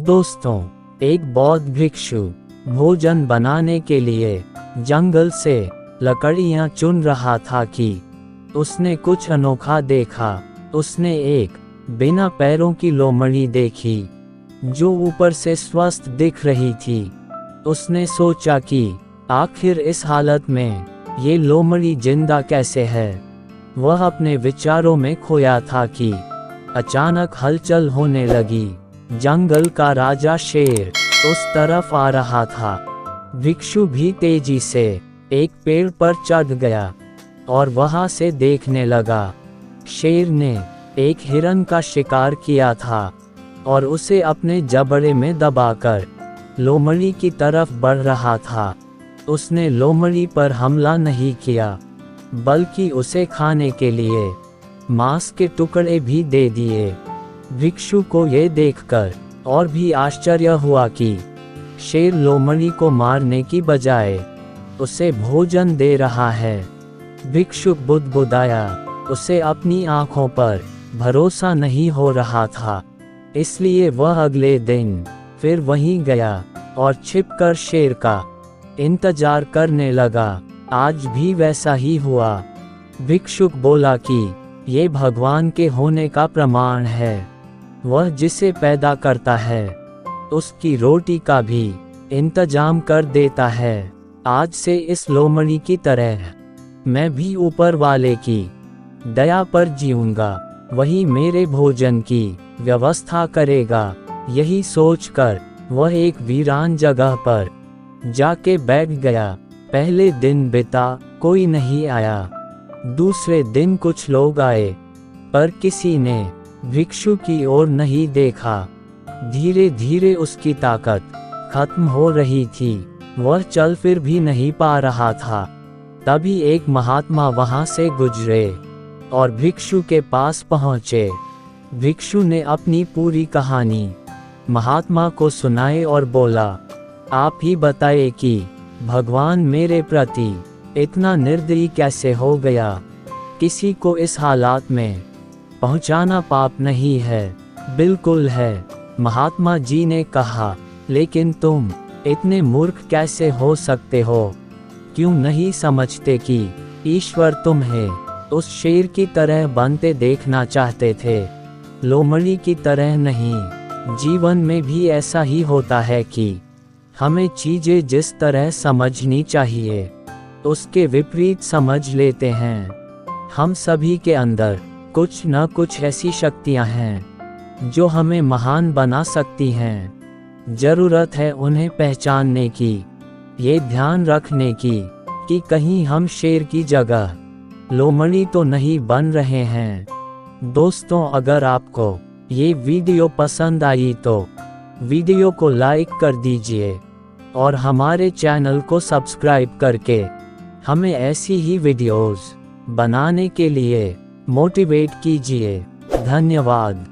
दोस्तों, एक बौद्ध भिक्षु भोजन बनाने के लिए जंगल से लकड़ियां चुन रहा था कि उसने कुछ अनोखा देखा। उसने एक बिना पैरों की लोमड़ी देखी जो ऊपर से स्वस्थ दिख रही थी। उसने सोचा कि आखिर इस हालत में ये लोमड़ी जिंदा कैसे है। वह अपने विचारों में खोया था कि अचानक हलचल होने लगी। जंगल का राजा शेर उस तरफ आ रहा था। भिक्षु भी तेजी से एक पेड़ पर चढ़ गया और वहां से देखने लगा। शेर ने एक हिरन का शिकार किया था और उसे अपने जबड़े में दबाकर लोमड़ी की तरफ बढ़ रहा था। उसने लोमड़ी पर हमला नहीं किया, बल्कि उसे खाने के लिए मांस के टुकड़े भी दे दिए। भिक्षु को ये देखकर और भी आश्चर्य हुआ कि शेर लोमड़ी को मारने की बजाय उसे भोजन दे रहा है। भिक्षुक बुदबुदाया। उसे अपनी आंखों पर भरोसा नहीं हो रहा था, इसलिए वह अगले दिन फिर वहीं गया और छिपकर शेर का इंतजार करने लगा। आज भी वैसा ही हुआ। भिक्षुक बोला कि ये भगवान के होने का प्रमाण है। वह जिसे पैदा करता है उसकी रोटी का भी इंतजाम कर देता है। आज से इस लोमड़ी की तरह मैं भी ऊपर वाले की दया पर जीऊंगा। वही मेरे भोजन की व्यवस्था करेगा। यही सोचकर वह एक वीरान जगह पर जाके बैठ गया। पहले दिन बीता, कोई नहीं आया। दूसरे दिन कुछ लोग आए, पर किसी ने भिक्षु की ओर नहीं देखा। धीरे धीरे उसकी ताकत खत्म हो रही थी। वह चल फिर भी नहीं पा रहा था। तभी एक महात्मा वहां से गुजरे और भिक्षु के पास पहुंचे। भिक्षु ने अपनी पूरी कहानी महात्मा को सुनाई और बोला, आप ही बताए कि भगवान मेरे प्रति इतना निर्दयी कैसे हो गया। किसी को इस हालात में पहुंचाना पाप नहीं है। बिल्कुल है, महात्मा जी ने कहा, लेकिन तुम इतने मूर्ख कैसे हो सकते हो। क्यों नहीं समझते कि ईश्वर तुम्हें उस शेर की तरह बनते देखना चाहते थे, लोमड़ी की तरह नहीं। जीवन में भी ऐसा ही होता है कि हमें चीजें जिस तरह समझनी चाहिए उसके विपरीत समझ लेते हैं। हम सभी के अंदर कुछ न कुछ ऐसी शक्तियां हैं जो हमें महान बना सकती हैं। जरूरत है उन्हें पहचानने की, ये ध्यान रखने की कि कहीं हम शेर की जगह लोमड़ी तो नहीं बन रहे हैं। दोस्तों, अगर आपको ये वीडियो पसंद आई तो वीडियो को लाइक कर दीजिए और हमारे चैनल को सब्सक्राइब करके हमें ऐसी ही वीडियोस बनाने के लिए मोटिवेट कीजिए। धन्यवाद।